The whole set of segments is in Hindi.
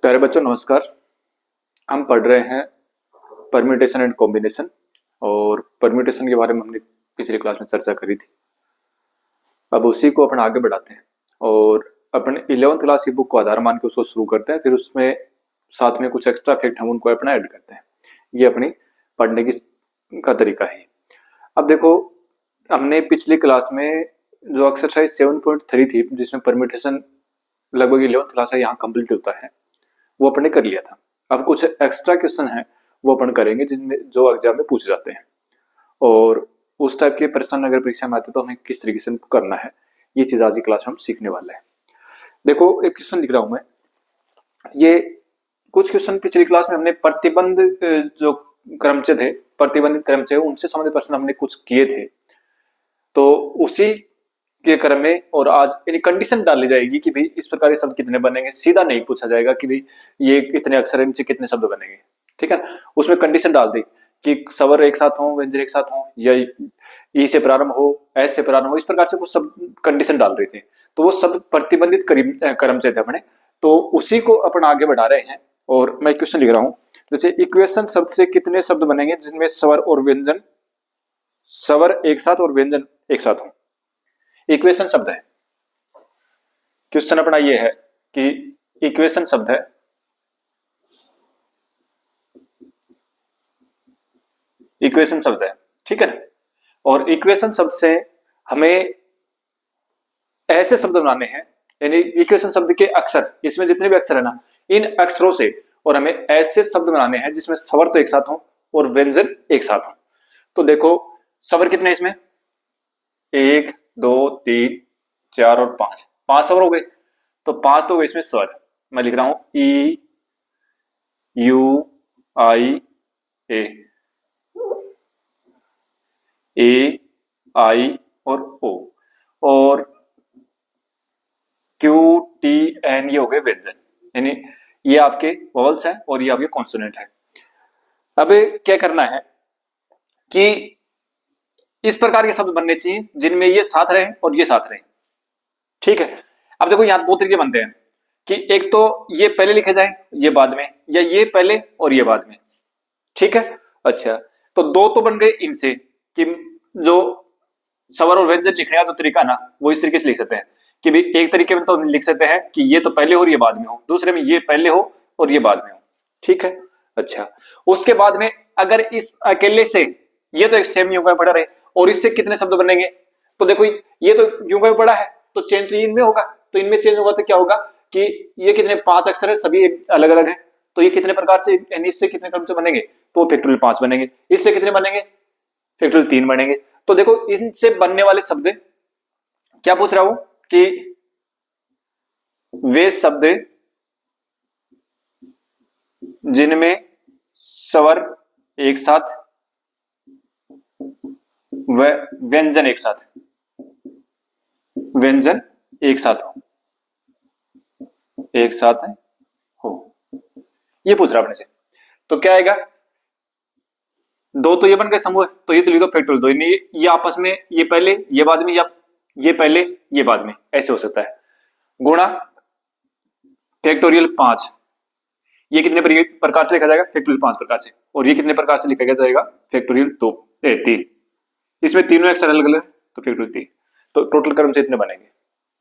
प्यारे बच्चों नमस्कार। हम पढ़ रहे हैं परम्यूटेशन एंड कॉम्बिनेशन और परम्यूटेशन के बारे में हमने पिछली क्लास में चर्चा करी थी। अब उसी को अपन आगे बढ़ाते हैं और अपन 11th क्लास की बुक को आधार मान के उसको शुरू करते हैं। फिर उसमें साथ में कुछ एक्स्ट्रा फैक्ट हम उनको अपना ऐड करते हैं। ये अपनी पढ़ने की का तरीका है। अब देखो, हमने पिछली क्लास में जो एक्सरसाइज 7.3 थी जिसमें परम्यूटेशन लगभग 11th क्लास है यहाँ कंप्लीट होता है, वो अपन ने कर लिया था। अब कुछ एक्स्ट्रा क्वेश्चन है वो अपन करेंगे जिसमें जो एग्जाम में पूछे जाते हैं और उस टाइप के प्रश्न अगर परीक्षा में आते तो हमें किस तरीके से करना है, ये चीज आज की क्लास में हम सीखने वाले हैं। देखो, एक क्वेश्चन लिख रहा हूं मैं। ये कुछ क्वेश्चन पिछली क्लास में हमने प्रतिबंध जो क्रमचय थे, प्रतिबंधित क्रमचय, उनसे संबंधित प्रश्न हमने कुछ किए थे, तो उसी के क्रम में और आज यानी कंडीशन डाली जाएगी कि भाई इस प्रकार के शब्द कितने बनेंगे। सीधा नहीं पूछा जाएगा कि भाई ये कितने अक्षर है, इनसे कितने शब्द बनेंगे, ठीक है। उसमें कंडीशन डाल दी कि स्वर एक साथ हो, व्यंजन एक साथ हो, या ई से प्रारंभ हो, एस से प्रारंभ हो, इस प्रकार से कुछ सब कंडीशन डाल रहे थे। तो वो सब प्रतिबंधित क्रम से थे अपने, तो उसी को अपन आगे बढ़ा रहे हैं। और मैं क्वेश्चन लिख रहा हूं, जैसे इक्वेशन शब्द से कितने शब्द बनेंगे जिनमें स्वर और व्यंजन, स्वर एक साथ और व्यंजन एक साथ हो। इक्वेशन शब्द है, क्वेश्चन अपना ये है कि इक्वेशन शब्द है, इक्वेशन शब्द है, ठीक है ना। और इक्वेशन शब्द से हमें ऐसे शब्द बनाने हैं, यानी इक्वेशन शब्द के अक्षर, इसमें जितने भी अक्षर है ना, इन अक्षरों से और हमें ऐसे शब्द बनाने हैं जिसमें स्वर तो एक साथ हो और व्यंजन एक साथ हो। तो देखो, स्वर कितने इसमें, 1 2 3 4 और 5, 5 स्वर हो गए। तो 5 तो इसमें स्वर मैं लिख रहा हूं ई यू आई ए आई और ओ, और क्यू टी एन, ये हो गए व्यंजन, यानी ये आपके वॉवल्स हैं और ये आपके कॉन्सोनेंट है। अब क्या करना है कि इस प्रकार के शब्द बनने चाहिए जिनमें ये साथ रहे और ये साथ रहे, ठीक है। अब देखो, यहां दो तरीके बनते हैं कि एक तो ये पहले लिखे जाए ये बाद में, या ये पहले और ये बाद में, ठीक है। अच्छा, तो दो तो बन गए इनसे कि जो स्वर और व्यंजन लिखने का जो तरीका ना, वो इस तरीके से लिख सकते हैं कि भाई एक तरीके में तो लिख सकते हैं कि ये तो पहले हो और ये बाद में हो, दूसरे में ये पहले हो और ये बाद में हो, ठीक है। अच्छा, उसके बाद में अगर इस अकेले से ये तो एक सेम यूं का पड़ा रहे और इससे कितने शब्द बनेंगे, तो देखो ये तो यूं का पड़ा है तो चेंज तो इनमें होगा, तो इनमें चेंज होगा तो क्या होगा कि ये कितने 5 अक्षर है, सभी अलग अलग है, तो ये कितने प्रकार से, इससे कितने क्रम से बनेंगे, तो फैक्टोरियल 5 बनेंगे। इससे कितने बनेंगे, फैक्टोरियल 3 बनेंगे। तो देखो, इनसे बनने वाले शब्द, क्या पूछ रहा हूं कि वे शब्द जिनमें स्वर एक साथ व व्यंजन एक साथ, व्यंजन एक साथ हो, एक साथ है हो, ये पूछ रहा अपने से। तो क्या आएगा, दो तो ये बन गए समूह, तो ये तो लिख दो फैक्टोरियल दो, ये आपस में ये पहले ये बाद में, या ये पहले ये बाद में, ऐसे हो सकता है। गुणा फैक्टोरियल 5, ये कितने प्रकार से लिखा जाएगा, फैक्टोरियल 5 प्रकार से, और ये कितने प्रकार से लिखा जाएगा, फैक्टोरियल 3। इसमें तीनों अक्षर अलग अलग, तो फैक्टोरियल 3। तो टोटल क्रम से इतने बनेंगे,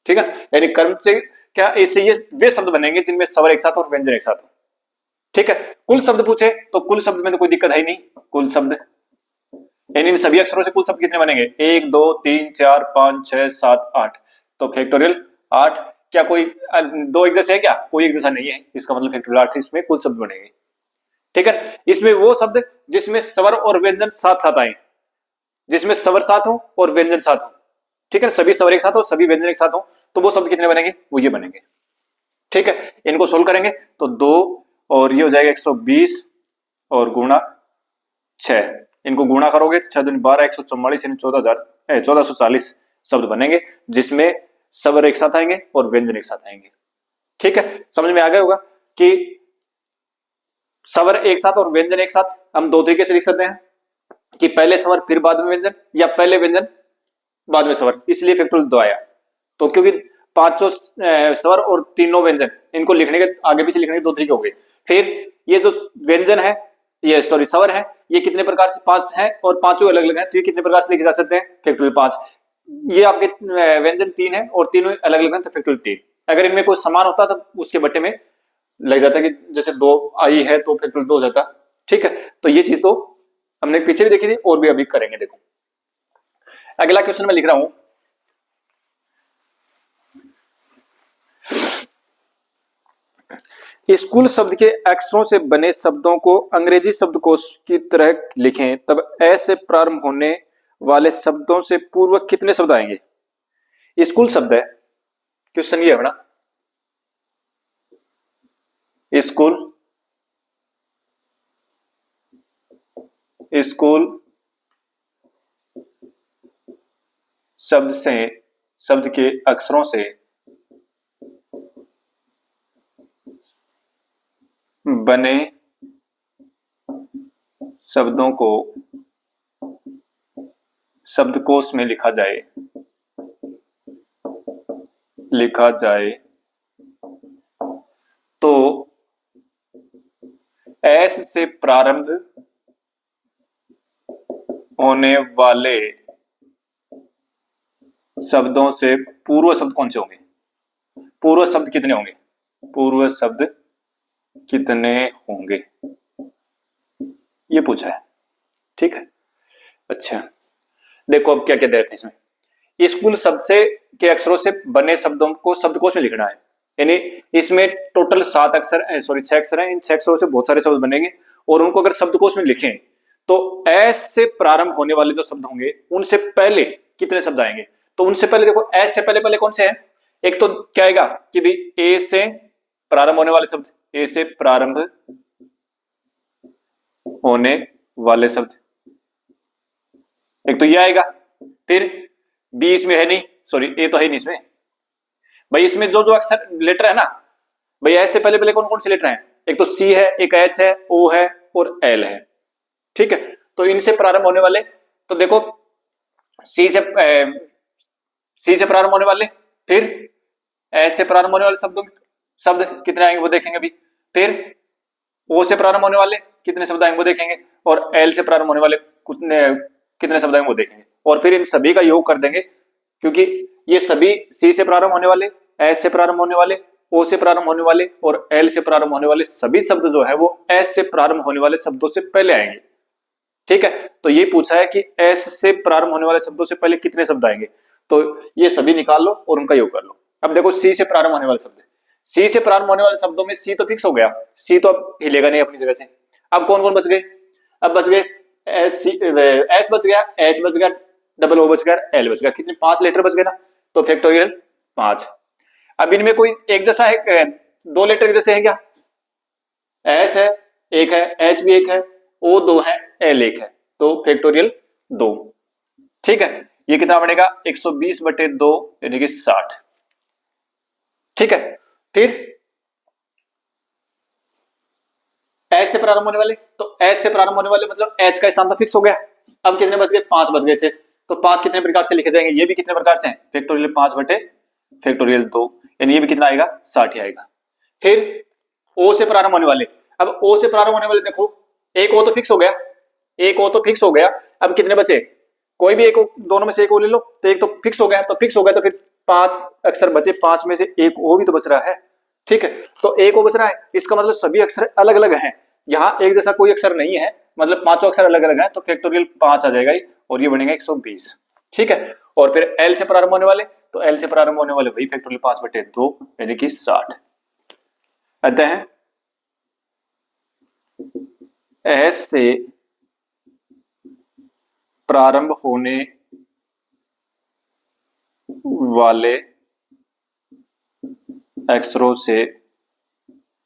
ठीक है। यानी क्रम से क्या, इससे ये वे शब्द बनेंगे जिनमें स्वर एक साथ और व्यंजन एक साथ हो, ठीक है। कुल शब्द पूछे तो कुल शब्द में तो कोई दिक्कत है ही नहीं, कुल शब्द यानी इन सभी अक्षरों से कुल शब्द कितने बनेंगे, 1 2 3 4 5 6 7 8, तो फैक्टोरियल 8। क्या कोई दो एक जैसे है, क्या कोई एक जैसा नहीं है, इसका मतलब फैक्टोरियल 8 इसमें कुल शब्द बनेंगे, ठीक है। इसमें वो शब्द जिसमें स्वर और व्यंजन साथ साथ आए, जिसमें स्वर साथ हो और व्यंजन साथ हो, ठीक है, सभी स्वर एक साथ हो सभी व्यंजन एक साथ हो, तो वो शब्द कितने बनेंगे, वो ये बनेंगे, ठीक है। इनको सोल्व करेंगे तो 2 और ये हो जाएगा 120 और गुणा 6, इनको गुणा करोगे तो 6 दूनी 12, 144 यानी 1440 शब्द बनेंगे जिसमें स्वर एक साथ आएंगे और व्यंजन एक साथ आएंगे, ठीक है। समझ में आ गया होगा कि स्वर एक साथ और व्यंजन एक साथ हम दो तरीके से लिख सकते हैं कि पहले स्वर फिर बाद में व्यंजन, या पहले व्यंजन बाद में स्वर, इसलिए फैक्टोरियल 2 आया। तो क्योंकि पांचों स्वर और तीनों व्यंजन, इनको लिखने के आगे पीछे लिखने के दो तरीके हो गए। फिर ये जो व्यंजन है, ये सॉरी स्वर है, ये कितने प्रकार से, पांच है, और पांचों अलग अलग हैं, तो ये कितने प्रकार से लिखे जा सकते हैं, फैक्टोरियल 5। ये आपके व्यंजन 3 है और तीनों अलग अलग हैं, तो फैक्टोरियल 3। अगर इनमें कोई समान होता तो उसके बट्टे में लग जाता कि जैसे 2 आई है तो फैक्टोरियल 2 हो जाता। ठीक है, तो ये चीज तो हमने पीछे भी देखी थी और भी अभी करेंगे। देखो अगला क्वेश्चन मैं लिख रहा हूं, स्कूल शब्द के अक्षरों से बने शब्दों को अंग्रेजी शब्दकोश की तरह लिखें, तब ऐसे प्रारंभ होने वाले शब्दों से पूर्व कितने शब्द आएंगे। स्कूल शब्द है, क्वेश्चन ये है बड़ा, स्कूल, स्कूल शब्द से, शब्द के अक्षरों से बने शब्दों को शब्दकोश में लिखा जाए तो एस से प्रारंभ होने वाले शब्दों से पूर्व शब्द कौन से होंगे, पूर्व शब्द कितने होंगे, पूर्व शब्द कितने होंगे, ये पूछा है। ठीक है, अच्छा देखो अब क्या क्या दे रखा है इसमें, स्कूल शब्द से के अक्षरों से बने शब्दों को शब्दकोश में लिखना है, यानी इसमें टोटल 7 अक्षर, सॉरी 6 अक्षर हैं, इन 6 अक्षरों से बहुत सारे शब्द बनेंगे और उनको अगर शब्दकोश में लिखें तो एस से प्रारंभ होने वाले जो शब्द होंगे उनसे पहले कितने शब्द आएंगे। तो उनसे पहले देखो, एस से पहले पहले कौन से हैं, एक तो क्या आएगा कि भाई ए से प्रारंभ होने वाले शब्द, ए से प्रारंभ होने वाले शब्द, एक तो ये आएगा। फिर बी इसमें है नहीं, सॉरी ए तो है नहीं इसमें भाई, इसमें जो जो अक्षर लेटर है ना भाई, एस से पहले पहले कौन कौन से लेटर हैं, एक तो सी है, एक एच है, ओ है और एल है। ठीक है, तो इनसे प्रारंभ होने वाले, तो देखो सी से प्रारंभ होने वाले, फिर एस से प्रारंभ होने वाले शब्द कितने आएंगे वो देखेंगे अभी, फिर ओ से प्रारंभ होने वाले कितने शब्द आएंगे वो देखेंगे, और एल से प्रारंभ होने वाले कितने शब्द आएंगे वो देखेंगे, और फिर इन सभी का योग कर देंगे, क्योंकि ये सभी सी से प्रारंभ होने वाले, एस से प्रारंभ होने वाले, ओ से प्रारंभ होने वाले और एल से प्रारंभ होने वाले सभी शब्द जो है वो एस से प्रारंभ होने वाले शब्दों से पहले आएंगे। ठीक है, तो ये पूछा है कि एस से प्रारंभ होने वाले शब्दों से पहले कितने शब्द आएंगे, तो ये सभी निकाल लो और उनका योग कर लो। अब देखो सी से प्रारंभ होने वाले शब्द, सी से प्रारंभ होने वाले शब्दों में सी तो फिक्स हो गया, सी तो अब हिलेगा नहीं अपनी जगह से। अब कौन कौन बच गए, अब बच गए एस बच गया, एच बच गया, डबल ओ बच गया, एल बच गया, कितने 5 लेटर बच गए ना, तो फैक्टोरियल 5। अब इनमें कोई एक जैसा है, 2 लेटर के जैसे है क्या, एस है एक है, एच भी एक है, ओ 2 है, एल एक है, तो फैक्टोरियल 2। ठीक है, ये कितना बनेगा 120/2 यानी कि 60। ठीक है, फिर एच से प्रारंभ होने वाले, तो एच से प्रारंभ होने वाले मतलब एच का स्थान तो फिक्स हो गया। अब कितने बच गए, 5 बच गए शेष, तो 5 कितने प्रकार से लिखे जाएंगे, ये भी कितने प्रकार से हैं, फैक्टोरियल 5/2 यानी ये भी कितना आएगा 60 ही आएगा। फिर ओ से प्रारंभ होने वाले, अब ओ से प्रारंभ होने वाले देखो, एक ओ तो फिक्स हो गया, एक ओ तो फिक्स हो गया, अब कितने बचे, कोई भी एक ओ, दोनों में से एक ओ ले लो, तो एक तो फिक्स हो गया, तो फिक्स हो गया तो फिर 5 अक्षर बचे, 5 में से एक ओ भी तो बच रहा है। ठीक है, तो एक ओ बच रहा है, इसका मतलब सभी अक्षर अलग अलग हैं, यहाँ एक जैसा कोई अक्षर नहीं है, मतलब पांचों अक्षर अलग अलग हैं, तो फैक्टोरियल 5 आ जाएगा और ये बनेगा 120। ठीक है, और फिर एल से प्रारंभ होने वाले, तो एल से प्रारंभ होने वाले वही फैक्टोरियल 5/2 यानी कि 60। अतः एस से प्रारंभ होने वाले अक्षरों से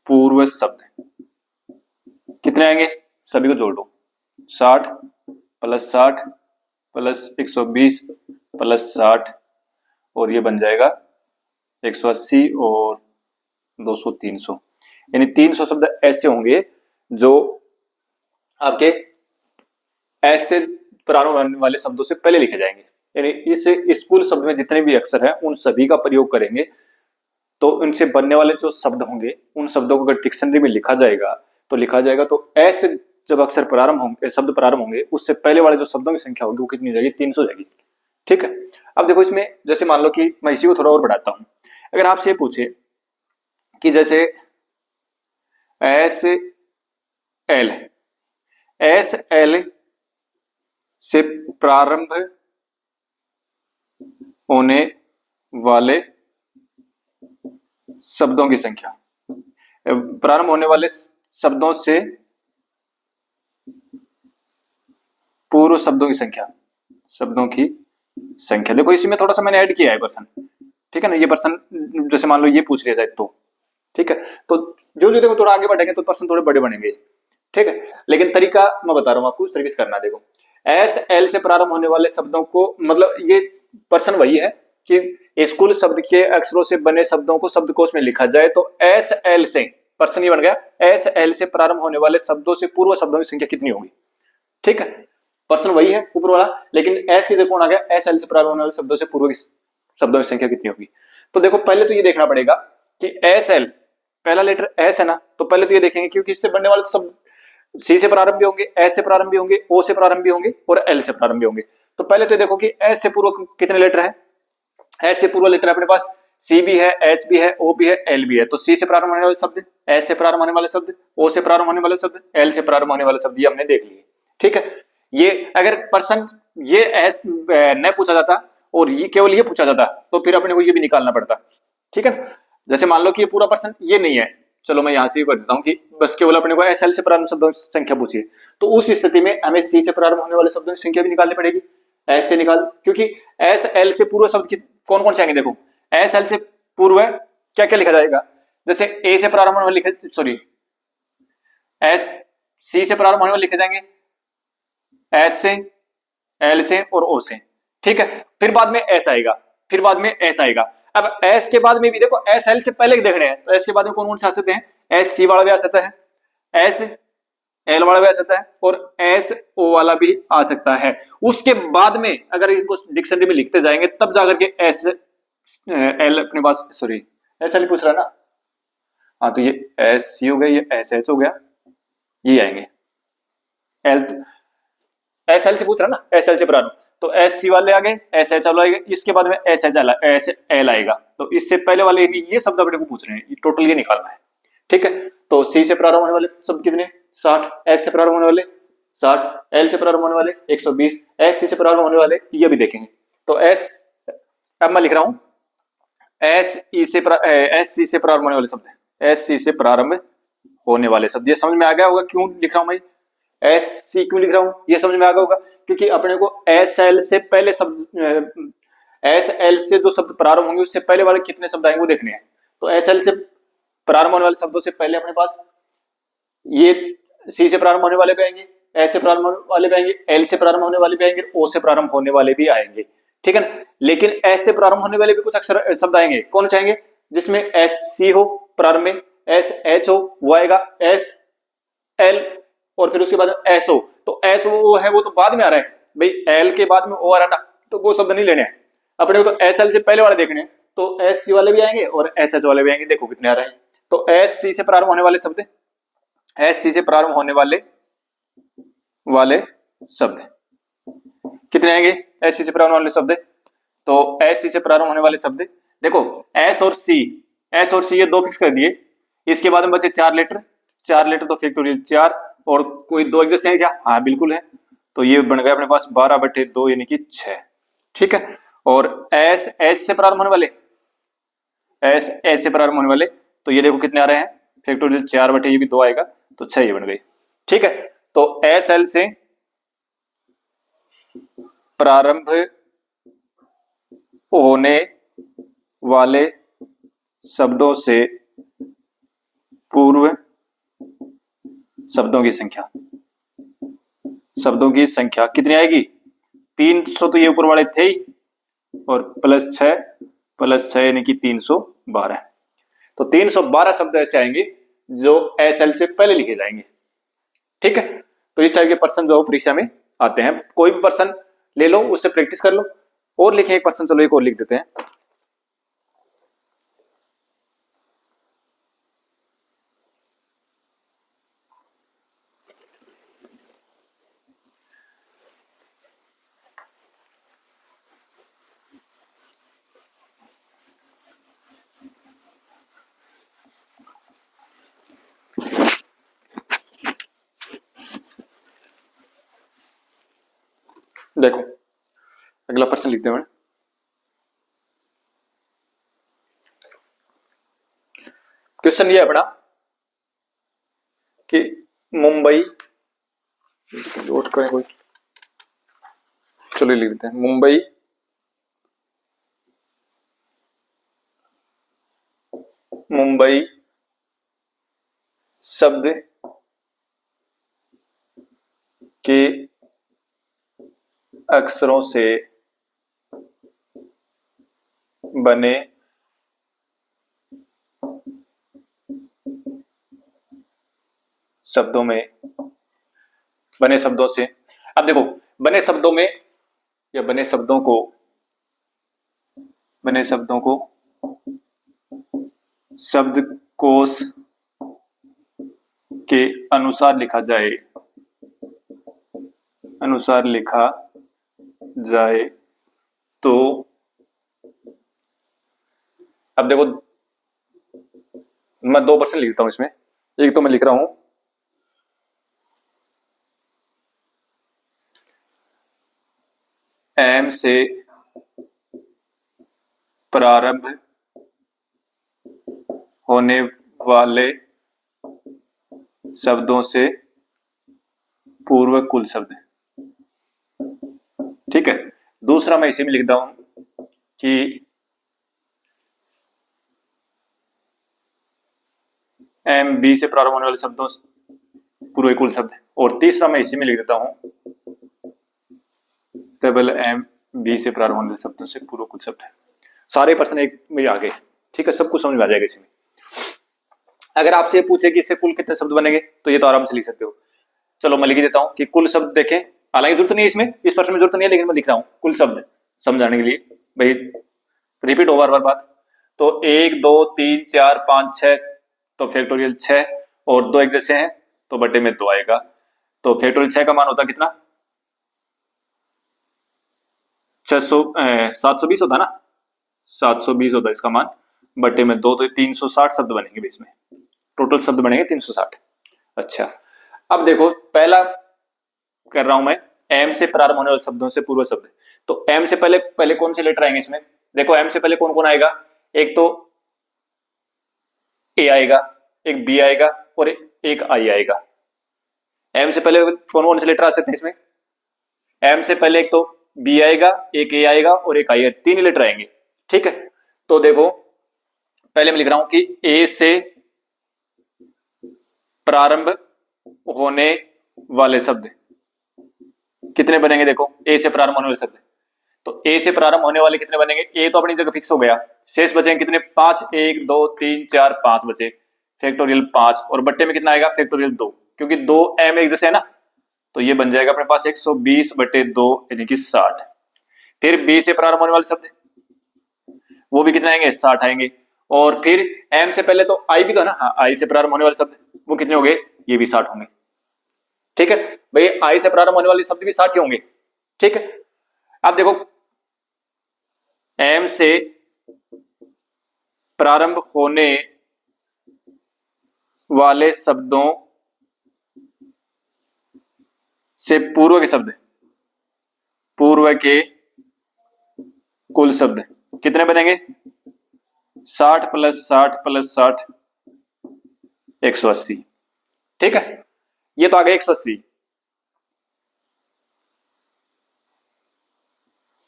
पूर्व शब्द कितने आएंगे, सभी को जोड़ दो, 60 + 60 + 120 + 60 और ये बन जाएगा 180 और 200 300, यानी 300 शब्द ऐसे होंगे जो आपके एस से प्रारंभ होने वाले शब्दों से पहले लिखे जाएंगे, यानी इस स्कूल शब्द में जितने भी अक्षर हैं उन सभी का प्रयोग करेंगे, तो उनसे बनने वाले जो शब्द होंगे उन शब्दों को अगर डिक्शनरी में लिखा जाएगा तो ऐसे जब अक्षर प्रारंभ होंगे, शब्द प्रारंभ होंगे, उससे पहले वाले जो शब्दों की संख्या होगी वो कितनी हो जाएगी, 300 हो जाएगी। ठीक है। अब देखो इसमें जैसे मान लो कि मैं इसी को थोड़ा और बढ़ाता हूं, अगर आपसे पूछे कि जैसे एस एल से प्रारंभ होने वाले शब्दों की संख्या, प्रारंभ होने वाले शब्दों से पूर्व शब्दों की संख्या। देखो इसी में थोड़ा सा मैंने ऐड किया है पर्सन, ठीक है ना, ये पर्सन जैसे मान लो ये पूछ लिया जाए तो, ठीक है, तो जो देखो थोड़ा आगे बढ़ेंगे तो पर्सन थोड़े बड़े बनेंगे, ठीक है, लेकिन तरीका मैं बता रहा हूं आपको, सर्विस करना। देखो एस एल से प्रारंभ होने वाले शब्दों को, मतलब ये पर्सन वही है कि स्कूल शब्द के अक्षरों से बने शब्दों को शब्दकोश में लिखा जाए तो एस एल से, पर्सन ये बन गया, एस एल से प्रारंभ होने वाले शब्दों से पूर्व शब्दों की संख्या कितनी होगी। ठीक है, पर्सन वही है ऊपर वाला, लेकिन एस की जगह कौन आ गया, एस एल से प्रारंभ होने वाले शब्दों से पूर्व शब्दों की संख्या कितनी होगी। तो देखो पहले तो ये देखना पड़ेगा कि एस एल, पहला लेटर एस है ना, तो पहले तो ये देखेंगे क्योंकि इससे बनने वाले शब्द सी से प्रारंभ भी होंगे, एस से प्रारंभ भी होंगे, ओ से प्रारंभ भी होंगे और एल से प्रारंभ भी होंगे। तो पहले तो देखो कि एस से पूर्व कितने लेटर हैं, एस से पूर्व लेटर अपने पास सी भी है, एच भी है, ओ भी है, एल भी है। तो सी से प्रारंभ होने वाले शब्द, एस से प्रारंभ होने वाले शब्द, ओ से प्रारंभ होने वाले शब्द, एल से प्रारंभ होने वाले शब्द, ये हमने देख लिए। ठीक है, ये अगर पर्सन ये एस न पूछा जाता और ये केवल ये पूछा जाता तो फिर अपने को ये भी निकालना पड़ता। ठीक है, जैसे मान लो कि ये पूरा पर्सन ये नहीं है, चलो मैं यहां से कर देता हूं कि बस केवल अपने को एस एल से प्रारंभ शब्दों की संख्या पूछिए, तो उस स्थिति में हमें सी से प्रारंभ होने वाले शब्दों की संख्या भी निकालनी पड़ेगी। एस से निकाल, क्योंकि एस एल से पूर्व शब्द कौन कौन से आएंगे, देखो एस एल से पूर्व क्या क्या लिखा जाएगा, जैसे ए से प्रारंभ होने वाले लिखे, सॉरी एस सी से प्रारंभ होने वाले लिखे जाएंगे, एस से, एल से और ओ से। ठीक है, फिर बाद में एस आएगा, फिर बाद में एस आएगा। अब एस के बाद में भी देखो एस एल से पहले देख रहे हैं, तो एस के बाद में कौन कौन से आ सकते हैं, एस सी वाला भी आ सकता है, एस एल वाला भी आ सकता है और एस ओ वाला भी आ सकता है। उसके बाद में अगर इसको डिक्शनरी में लिखते जाएंगे तब जाकर के एस एल अपने पास, सॉरी एस एल पूछ रहा है ना, हाँ तो ये एस सी हो गया, ये एस एच हो गया, ये आएंगे एल, एस एल से पूछ रहा है ना, एस एल से प्रारंभ, तो एस सी वाले आ गए, एस एच वाले आएगा, इसके बाद में एस एच एस एल आएगा, तो इससे पहले वाले ये शब्द अपने को पूछ रहे हैं, ये टोटल ये निकालना है। ठीक है, तो सी से प्रारंभ होने वाले शब्द कितने, 60, एस से प्रारंभ होने वाले 60, एल से प्रारंभ होने वाले 120, एस सी से प्रारंभ होने वाले ये भी देखेंगे। तो एस, अब मैं लिख रहा हूं एस सी से प्रारंभ होने वाले शब्द, एस सी से प्रारंभ होने वाले शब्द, ये समझ में आ गया होगा क्यों लिख रहा हूं मैं एस सी क्यों लिख रहा हूं, ये समझ में आ गया होगा, क्योंकि अपने को एस एल से पहले शब्द, एस एल से जो शब्द प्रारंभ होंगे उससे पहले वाले कितने शब्द आएंगे वो देखने हैं। तो एस एल से प्रारंभ होने वाले शब्दों से पहले अपने पास ये सी से प्रारंभ होने वाले भी आएंगे, एस से प्रारंभ होने वाले भी आएंगे, एल से प्रारंभ होने वाले भी आएंगे, ओ से प्रारंभ होने वाले भी आएंगे। ठीक है ना, लेकिन एस से प्रारंभ होने वाले भी कुछ अक्षर शब्द आएंगे, कौन चाहेंगे, जिसमें एस सी हो प्रारंभ में, एस एच हो वो आएगा, एस एल और फिर उसके बाद एस ओ, तो एस ओ है वो तो बाद में आ रहा है भाई, एल के बाद में ओ आ रहा है ना, तो वो शब्द नहीं लेने हैं अपने को, तो एस एल से पहले वाले देखने हैं, तो एस सी वाले भी आएंगे और एस एच वाले भी आएंगे, देखो कितने आ रहे हैं। तो एस सी से प्रारंभ होने वाले शब्द, एस सी से प्रारंभ होने वाले शब्द कितने आएंगे, एस सी से प्रारंभ वाले शब्द, तो एस सी से प्रारंभ होने वाले शब्द देखो एस और सी, एस और सी ये दो फिक्स कर दिए, इसके बाद में बचे 4 लेटर, 4 लेटर तो फैक्टोरियल 4, और कोई दो एग्जिस्ट है क्या, हाँ बिल्कुल है, तो ये बन गया अपने पास 12/2 यानी कि 6। ठीक है, और एस एच से प्रारंभ होने वाले, एस एच से प्रारंभ होने वाले, तो ये देखो कितने आ रहे हैं, फैक्टोरियल 4/, ये भी 2 आएगा, तो 6 ये बन गई। ठीक है, तो एस एल से प्रारंभ होने वाले शब्दों से पूर्व शब्दों की संख्या कितनी आएगी, 300, तो ये ऊपर वाले थे ही, और +6 यानी कि 312, तो 312 शब्द ऐसे आएंगे जो एस एल से पहले लिखे जाएंगे। ठीक है, तो इस टाइप के पर्सन जो परीक्षा में आते हैं, कोई भी पर्सन ले लो उससे प्रैक्टिस कर लो, और लिखें एक पर्सन, चलो एक और लिख देते हैं। देखो अगला पर्सन लिखते हैं। क्वेश्चन ये है अपना कि मुंबई, नोट करें कोई, चलो लिख देते हैं। मुंबई शब्द के अक्षरों से बने शब्दों में, बने शब्दों से, अब देखो बने शब्दों में या बने शब्दों को शब्दकोश के अनुसार लिखा जाए तो, अब देखो मैं 2% लिखता हूं इसमें। एक तो मैं लिख रहा हूं एम से प्रारंभ होने वाले शब्दों से पूर्व कुल शब्द, ठीक है। दूसरा मैं इसी में लिखता हूं कि एम बी से प्रारंभ होने वाले शब्दों से पूर्व कुल शब्द, और तीसरा मैं इसी में लिख देता हूं डबल एम बी से प्रारंभ होने वाले शब्दों से पूर्व कुल शब्द। सारे पर्सन एक में आ गए, ठीक है, सब कुछ समझ में आ जाएगा इसमें। अगर आपसे पूछे कि इससे कुल कितने शब्द बनेंगे तो ये तो आराम से लिख सकते हो। चलो मैं लिख देता हूं कि कुल शब्द देखें, हालांकि जरूरत नहीं है इसमें, इस प्रश्न में जरूरत नहीं है, लेकिन मैं लिख रहा हूं कुल शब्द समझाने के लिए, भाई रिपीट हो बार बार बात। तो 1 2 3 4 5 6, तो फैक्टोरियल 6, और 2 एक जैसे हैं तो बटे में 2 आएगा। तो फैक्टोरियल 6 का मान होता कितना, 720 होता ना, 720 होता इसका मान, बटे में 2, तो 360 शब्द बनेंगे इसमें, टोटल शब्द बनेंगे 360। अच्छा अब देखो पहला कर रहा हूं मैं एम से प्रारंभ होने वाले शब्दों से पूर्व शब्द। तो एम से पहले कौन से लेटर आएंगे इसमें, देखो एम से पहले कौन कौन आएगा, एक तो ए आएगा, एक बी आएगा, और एक आई आएगा। एम से पहले कौन कौन से लेटर आ सकते हैं इसमें, एम से पहले एक तो बी आएगा, एक ए आएगा, और एक आई आएगा, 3 लेटर आएंगे, ठीक है। तो देखो पहले मैं लिख रहा हूं कि ए से प्रारंभ होने वाले शब्द कितने बनेंगे, देखो ए से प्रारंभ होने वाले शब्द, तो ए से प्रारंभ होने वाले कितने बनेंगे, ए तो अपनी जगह फिक्स हो गया, शेष बचेंगे कितने 5, 1 2 3 4 5 बचे, फैक्टोरियल 5, और बट्टे में कितना आएगा फैक्टोरियल 2, क्योंकि 2 एम एक जैसे है ना, तो ये बन जाएगा अपने पास 120 बटे 2 यानी कि 60। फिर बी से प्रारंभ होने वाले शब्द वो भी कितने आएंगे 60 आएंगे, और फिर एम से पहले तो आई भी था ना, हाँ आई से प्रारंभ होने वाले शब्द वो कितने हो गए, ये भी 60 होंगे, ठीक है भाई, आई से प्रारंभ होने वाले शब्द भी 60 ही होंगे, ठीक है। अब देखो एम से प्रारंभ होने वाले शब्दों से पूर्व के शब्द, पूर्व के कुल शब्द कितने बनेंगे, 60 प्लस 60 प्लस 60 180, ठीक है, ये तो आ गया 180।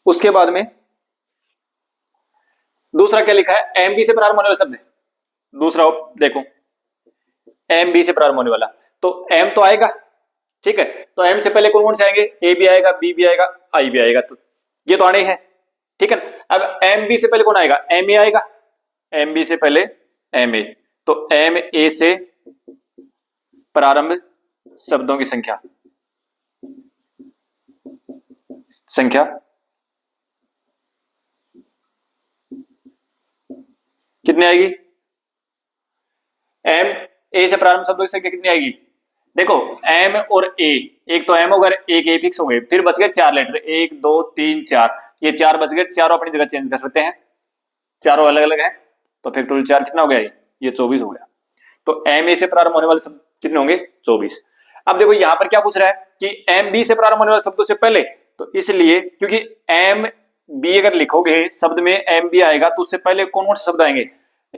उसके बाद में दूसरा क्या लिखा है, एम बी से प्रारंभ होने वाला शब्द, दूसरा देखो एम बी से प्रारंभ होने वाला, तो एम तो आएगा, ठीक है, तो एम से पहले कौन कौन से आएंगे, ए भी आएगा, बी भी आएगा, आई भी आएगा, तो ये तो आने ही है, ठीक है। अब एम बी से पहले कौन आएगा, एम ए आएगा, एम बी से पहले एम ए, तो एम ए से प्रारंभ शब्दों की संख्या कितनी आएगी? एम ए से प्रारंभ शब्दों की संख्या कितनी आएगी? देखो एम और ए, एक तो एम होगा, एक ए फिक्स हो गए, फिर बच गए 4 लेटर, 1 2 3 4, ये 4 बच गए, चारों अपनी जगह चेंज कर सकते हैं, चारों अलग अलग हैं, तो फैक्टोरियल 4 कितना हो गया? ये 24 हो गया। तो एम ए से प्रारंभ होने वाले शब्द कितने होंगे? 24। अब देखो यहां पर क्या पूछ रहा है कि एम बी से प्रारंभ होने वाले शब्दों से पहले, तो इसलिए क्योंकि एम बी अगर लिखोगे शब्द में एम बी आएगा तो उससे पहले कौन कौन से शब्द आएंगे?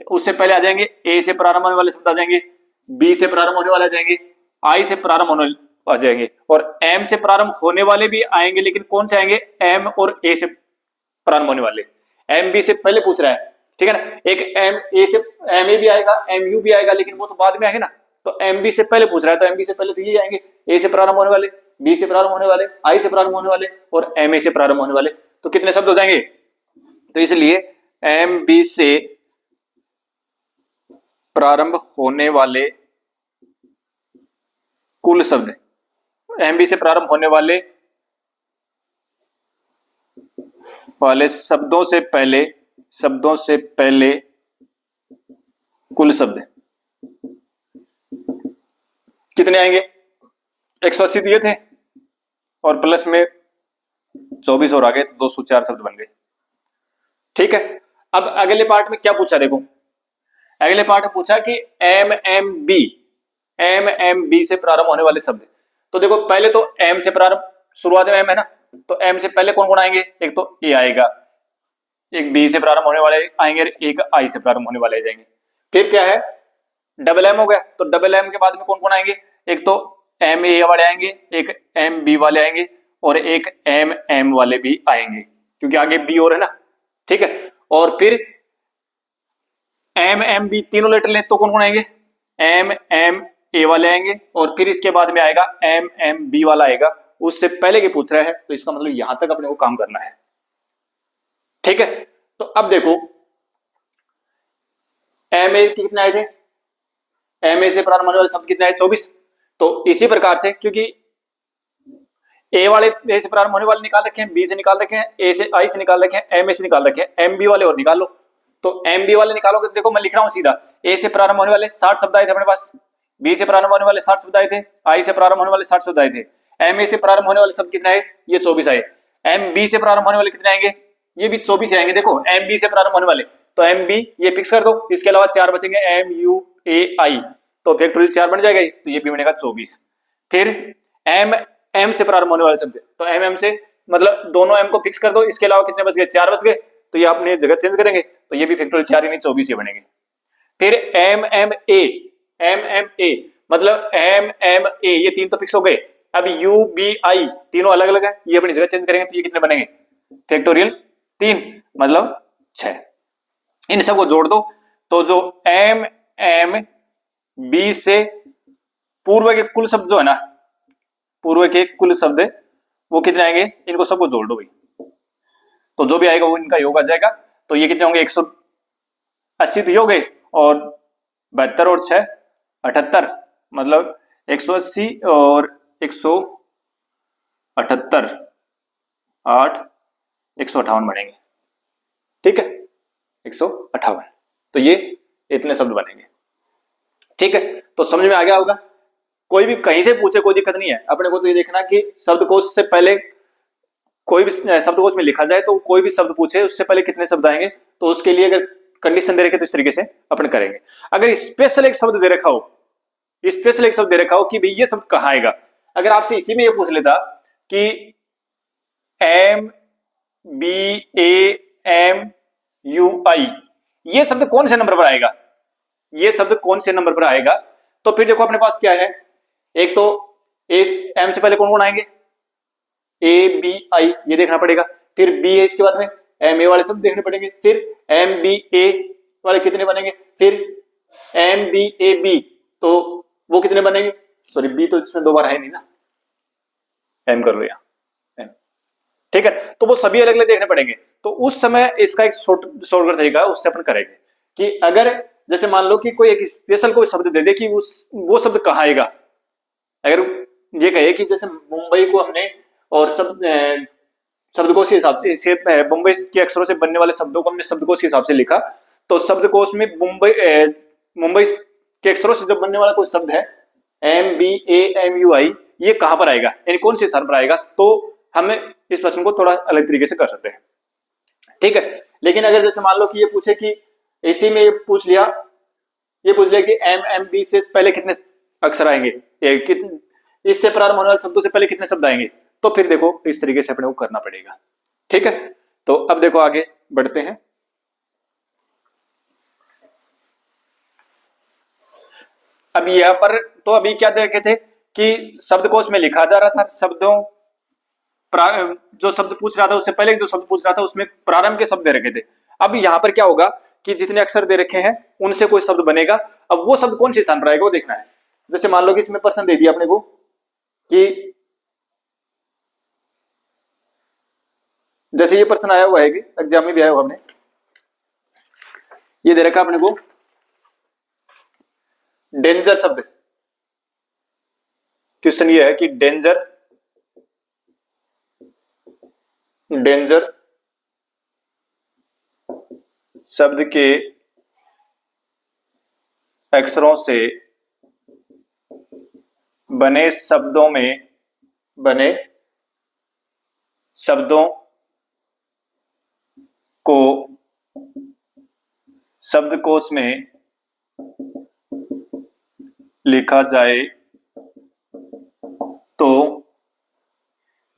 उससे पहले आ जाएंगे ए से प्रारंभ होने वाले शब्द आ जाएंगे, बी से प्रारंभ होने वाले आ जाएंगे, आई से प्रारंभ होने आ जाएंगे, और एम से प्रारंभ होने वाले भी आएंगे, लेकिन कौन से आएंगे? एम और ए से प्रारंभ होने वाले। एम बी से पहले पूछ रहा है, ठीक है ना। एक एम ए से एम ए भी आएगा, एम यू भी आएगा, लेकिन वो तो बाद में आएंगे ना। तो एम बी से पहले पूछ रहा है, तो एम बी से पहले तो ये आएंगे, ए से प्रारंभ होने वाले, बी से प्रारंभ होने वाले, आई से प्रारंभ होने वाले, और एम ए से प्रारंभ होने वाले। तो कितने शब्द हो जाएंगे? तो इसलिए एम बी से प्रारंभ होने वाले कुल शब्द, एम बी से प्रारंभ होने वाले शब्दों से पहले कुल शब्द कितने आएंगे? 180 दिए थे और प्लस में 24 और आ गए, तो 204 शब्द बन गए। ठीक है। अब अगले पार्ट में क्या पूछा? देखो अगले पार्ट में पूछा कि एम एम बी से प्रारंभ होने वाले शब्द। तो देखो पहले तो एम से प्रारंभ, शुरुआत में एम है ना, तो एम से पहले कौन कौन आएंगे? एक तो ए आएगा, एक बी से प्रारंभ होने वाले आएंगे, एक आई से प्रारंभ होने वाले आ जाएंगे। फिर क्या है? डबल एम हो गया, तो डबल एम के बाद में कौन कौन आएंगे? एक तो एम ए वाले आएंगे, एक एम बी वाले आएंगे, और एक एम एम वाले भी आएंगे, क्योंकि आगे बी और है ना। ठीक है। और फिर एम एम बी तीनों लेटर लें तो कौन कौन आएंगे? एम एम ए वाले आएंगे, और फिर इसके बाद में आएगा एम एम बी वाला आएगा। उससे पहले के पूछ रहा है, तो इसका मतलब यहां तक अपने को काम करना है। ठीक है। तो अब देखो एम ए कितने आए थे? एम ए से प्रारंभ होने वाले शब्द कितने आए? 24। तो इसी प्रकार से, क्योंकि ए वाले ए से प्रारंभ होने वाले निकाल रखे हैं, बी से निकाल रखे हैं, ए से आई से निकाल रखे हैं, एम ए से निकाल रखे हैं, एम बी वाले और निकाल लो। तो एम बी वाले निकालोगे तो देखो मैं लिख रहा हूं सीधा, ए से प्रारंभ होने वाले 60 शब्द आए थे अपने पास, बी से प्रारंभ होने वाले 60 शब्द आए थे, आई से प्रारंभ होने वाले 60 शब्द आए थे, एम ए से प्रारंभ होने वाले शब्द कितने आए? ये 24 आए। एम बी से प्रारंभ होने वाले कितने आएंगे? ये भी 24 आएंगे। देखो एम बी से प्रारंभ होने वाले, तो एम बी ये फिक्स कर दो, इसके अलावा 4 बचेंगे, एम यू ए आई, तो फैक्टोरियल 4 बन जाएगा, तो ये भी बनेगा 24। फिर एम एम से प्रारंभ होने वाले शब्द, तो एम एम से मतलब दोनों एम को फिक्स कर दो, इसके अलावा कितने बच गए? 4 बच गए, तो ये अपने जगह चेंज करेंगे, तो ये भी फैक्टोरियल 4 यानी 24 ये बनेंगे। फिर एम एम ए मतलब एम एम ए, ये तीन तो फिक्स हो गए। अब यू बी आई तीनों अलग अलग है, ये अपनी जगह चेंज करेंगे, तो ये कितने बनेंगे? फैक्टोरियल 3 मतलब 6। इन सबको जोड़ दो, तो जो एम एम बी से पूर्व के कुल शब्द जो है ना, पूर्व के कुल शब्द वो कितने आएंगे? इनको सबको जोड़ दो भाई, तो जो भी आएगा वो इनका योग आ जाएगा। तो ये कितने होंगे? 180 तो हो गए, और 72 और 6 78, मतलब 180 और 178 8 158 बनेंगे। ठीक है, 158। तो ये इतने शब्द बनेंगे। ठीक है, तो समझ में आ गया होगा। कोई भी कहीं से पूछे कोई दिक्कत नहीं है, अपने को तो ये देखना कि शब्दकोश से पहले कोई भी शब्दकोश में लिखा जाए तो कोई भी शब्द पूछे उससे पहले कितने शब्द आएंगे, तो उसके लिए अगर कंडीशन दे रखे तो इस तरीके से अपन करेंगे। अगर स्पेशल एक शब्द दे रखा हो, स्पेशल एक शब्द दे रखा हो कि भाई ये शब्द कहाँ आएगा, अगर आपसे इसी में ये पूछ लेता कि M B A M U I ये शब्द कौन से नंबर पर आएगा, ये शब्द कौन से नंबर पर आएगा, तो फिर देखो अपने पास क्या है, एक तो ए एम से पहले कौन कौन आएंगे? ए बी आई ये देखना पड़ेगा, फिर बी है इसके बाद में एम ए वाले शब्द देखने पड़ेंगे, फिर एम बी ए वाले कितने बनेंगे, फिर एम बी ए बी तो वो कितने बनेंगे? सॉरी बी तो इसमें 2 बार है नहीं ना, एम कर लो यहाँ। ठीक है, तो वो सभी अलग अलग देखने पड़ेंगे। तो उस समय इसका एक शॉर्टकट तरीका है, उससे अपन करेंगे कि अगर जैसे मान लो कि कोई एक स्पेशल कोई शब्द दे दे कि वो शब्द कहाँ आएगा। अगर ये कहे कि जैसे मुंबई को हमने और शब्दकोश के हिसाब से मुंबई के अक्षरों से बनने वाले शब्दों को हमने शब्दकोश के हिसाब से लिखा, तो शब्दकोश में मुंबई के अक्षरों से जब बनने वाला कोई शब्द है MBAMUI, ये कहां पर आएगा, यानी कौन से स्थान पर आएगा, तो हमें इस प्रश्न को थोड़ा अलग तरीके से कर सकते हैं। ठीक है, लेकिन अगर जैसे मान लो कि ये पूछे कि इसी में ये पूछ लिया कि MMB से पहले कितने अक्षर आएंगे, इससे प्रारंभ होने वाले शब्दों से पहले कितने शब्द आएंगे, तो फिर देखो इस तरीके से अपने को करना पड़ेगा। ठीक है, तो अब देखो आगे बढ़ते हैं। अब यहां पर तो अभी क्या देखे थे कि शब्दकोश में लिखा जा रहा था शब्दों, जो शब्द पूछ रहा था उससे पहले जो शब्द पूछ रहा था उसमें प्रारंभ के शब्द दे रखे थे। अब यहां पर क्या होगा कि जितने अक्षर दे रखे हैं उनसे कोई शब्द बनेगा। अब वो शब्द कौन से स्थान पर आएगा वो देखना है। जैसे मान लो कि इसमें प्रश्न दे दिया अपने को कि जैसे ये प्रश्न आया हुआ है कि एग्जाम में भी आया हुआ, हमने ये दे रखा अपने को डेंजर शब्द। क्वेश्चन ये है कि डेंजर शब्द के अक्षरों से बने शब्दों को शब्दकोश में लिखा जाए तो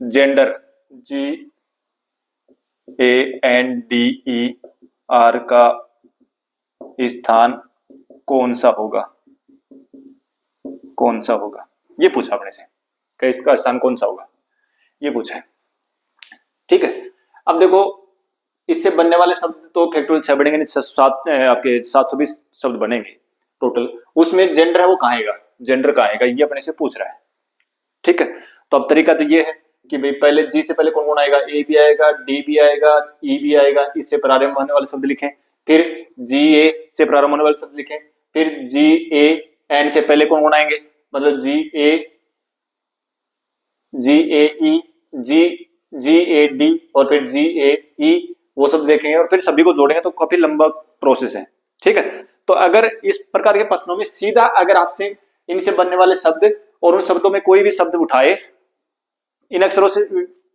जेंडर GANDER का स्थान कौन सा होगा, ये पूछा अपने से कि इसका स्थान कौन सा होगा, ये पूछा है। ठीक है, अब देखो इससे बनने वाले शब्द तो फैक्टोरियल 6 बनेंगे, आपके 720 शब्द बनेंगे टोटल। उसमें जेंडर है वो कहाँ आएगा, ये अपने से पूछ रहा है। ठीक है, तो अब तरीका तो ये है कि भाई पहले जी से पहले कौन कौन आएगा, ए भी आएगा, डी भी आएगा, ई भी आएगा, इससे प्रारंभ होने वाले शब्द लिखें। फिर GA से प्रारंभ होने वाले शब्द लिखें। फिर GAN से पहले कौन कौन आएंगे, मतलब GAE, GAD और फिर GAE, वो सब देखेंगे और फिर सभी को जोड़ेंगे तो काफी लंबा प्रोसेस है। ठीक है, तो अगर इस प्रकार के प्रश्नों में सीधा अगर आपसे इनसे बनने वाले शब्द और उन शब्दों में कोई भी शब्द उठाए, इन अक्षरों से,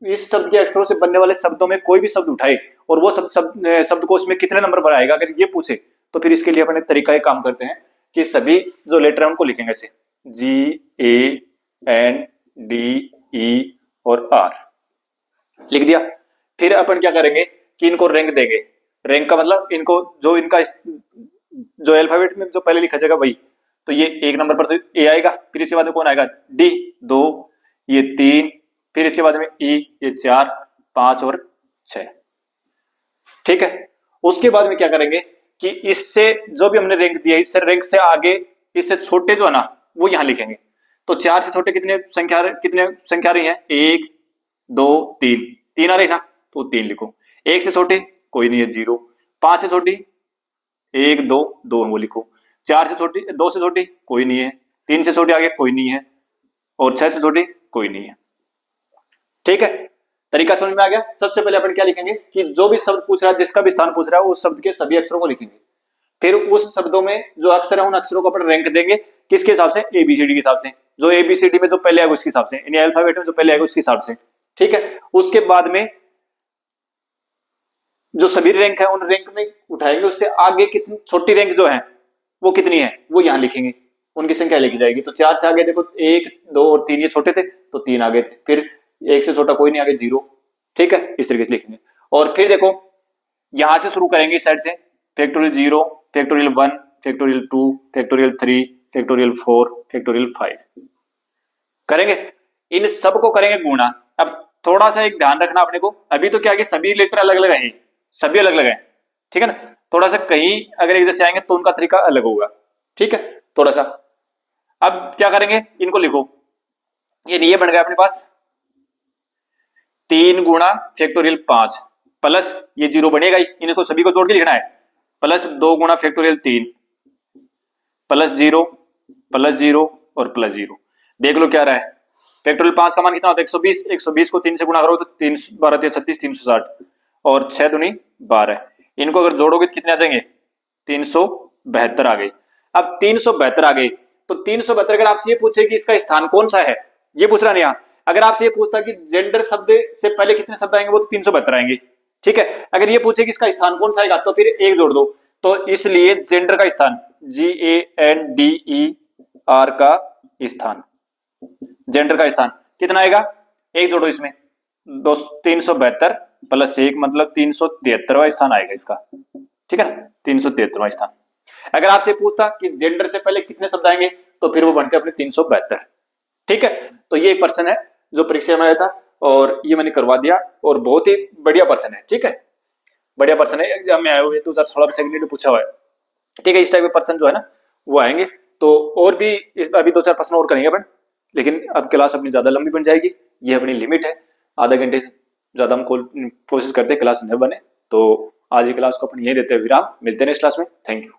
इस शब्द के अक्षरों से बनने वाले शब्दों में कोई भी शब्द उठाए और वो शब्दकोश में कितने नंबर पर आएगा, अगर ये पूछे तो फिर इसके लिए अपने तरीका एक काम करते हैं कि सभी जो लेटर है उनको लिखेंगे ऐसे GANDE और R लिख दिया। फिर अपन क्या करेंगे कि इनको रैंक देंगे। रैंक का मतलब इनको जो इनका जो अल्फाबेट में जो पहले लिखा जाएगा वही, तो ये 1 नंबर पर तो ए आएगा, फिर इसके बाद में कौन आएगा, डी 2, ये 3, फिर इसके बाद में ई, ये 4, 5 और 6। ठीक है, उसके बाद में क्या करेंगे कि इससे जो भी हमने रैंक दिया, इससे रैंक से आगे इससे छोटे जो है ना वो यहां लिखेंगे। तो 4 से छोटे कितने संख्या रही है, 1 2 3 आ रही ना, तो 3 लिखो। 1 से छोटे कोई नहीं है 0, 5 से छोटी 1 2 2 वो लिखो। 4 से छोटी, 2 से छोटी कोई नहीं है, 3 से छोटी आगे कोई नहीं है और 6 से छोटी कोई नहीं है। ठीक है, तरीका समझ में आ गया। सबसे पहले अपन क्या लिखेंगे कि जो भी शब्द पूछ रहा है, जिसका भी स्थान पूछ रहा है, उस शब्द के सभी अक्षरों को लिखेंगे। फिर उस शब्दों में जो अक्षर है उन अक्षरों को अपन रैंक देंगे किसके हिसाब से, ABCD के हिसाब से। जो ABCD में जो पहले आएगा उसके हिसाब से, यानी अल्फाबेट में जो पहले आएगा उसके हिसाब से। ठीक है, उसके बाद में जो सभी रैंक है उन रैंक में उठाएंगे, उससे आगे कितनी छोटी रैंक जो है वो कितनी है वो यहां लिखेंगे, उनकी संख्या लिखी जाएगी। तो 4 से आगे देखो 1 2 और 3 ये छोटे थे तो 3 आगे थे, फिर 1 से छोटा कोई नहीं आगे 0। ठीक है, इस तरीके से लिखेंगे। और फिर देखो यहां से शुरू करेंगे इस साइड से, factorial 0, factorial 1, factorial 2, factorial 3, factorial 4, factorial 5 करेंगे। इन सब को करेंगे गुणा। अब थोड़ा सा एक ध्यान रखना अपने को, अभी तो क्या है सभी लेटर अलग अलग है, सभी अलग अलग है। ठीक है ना, थोड़ा सा कहीं अगर एक जैसे आएंगे तो उनका तरीका अलग होगा। ठीक है, थोड़ा सा। अब क्या करेंगे, इनको लिखो। ये बन गया अपने पास 3 गुणा फैक्टोरियल 5 प्लस ये 0 बनेगा ही, इनको सभी को जोड़ के लिखना है, प्लस 2 गुणा फैक्टोरियल 3 प्लस 0 और प्लस 0। देख लो क्या रहा है, फैक्टोरियल 5 का मान कितना होता है 120, 120 को 3 से गुणा करो तो 3 12 36 360 और 6 दूनी 12। इनको अगर जोड़ोगे तो कितने आ जाएंगे 372 आ गई। अब 372 आ गई तो 372 अगर आपसे ये पूछे कि इसका स्थान कौन सा है, ये पूछ रहा नहीं यहाँ। अगर आपसे ये पूछता कि जेंडर शब्द से पहले कितने शब्द आएंगे, वो तो 372 आएंगे। ठीक है, अगर ये पूछे कि इसका स्थान कौन सा आएगा तो फिर एक जोड़ दो। तो इसलिए जेंडर का स्थान GANDER का स्थान, जेंडर का स्थान कितना आएगा, एक जोड़ो इसमें, 372 प्लस 1 मतलब 373वां स्थान आएगा इसका। ठीक है ना, 373वां स्थान। अगर आपसे पूछता कि जेंडर से पहले कितने शब्द आएंगे तो फिर वो बनते अपने 372। ठीक है, तो ये एक पर्सन है जो परीक्षा में आया था और ये मैंने करवा दिया और बहुत ही बढ़िया पर्सन है। ठीक है, बढ़िया पर्सन है, एग्जाम में आए हुए 2016 सेकंड में पूछा हुआ है। ठीक है, इस टाइप के पर्सन जो है ना वो आएंगे। तो और भी अभी 2-4 पर्सन और करेंगे अपन, लेकिन अब क्लास अपनी ज्यादा लंबी बन जाएगी, ये अपनी लिमिट है। आधा घंटे से ज्यादा हम कोशिश करते हैं क्लास न बने। तो आज की क्लास को अपन यही देते हैं विराम, मिलते हैं नेक्स्ट क्लास में। Thank you.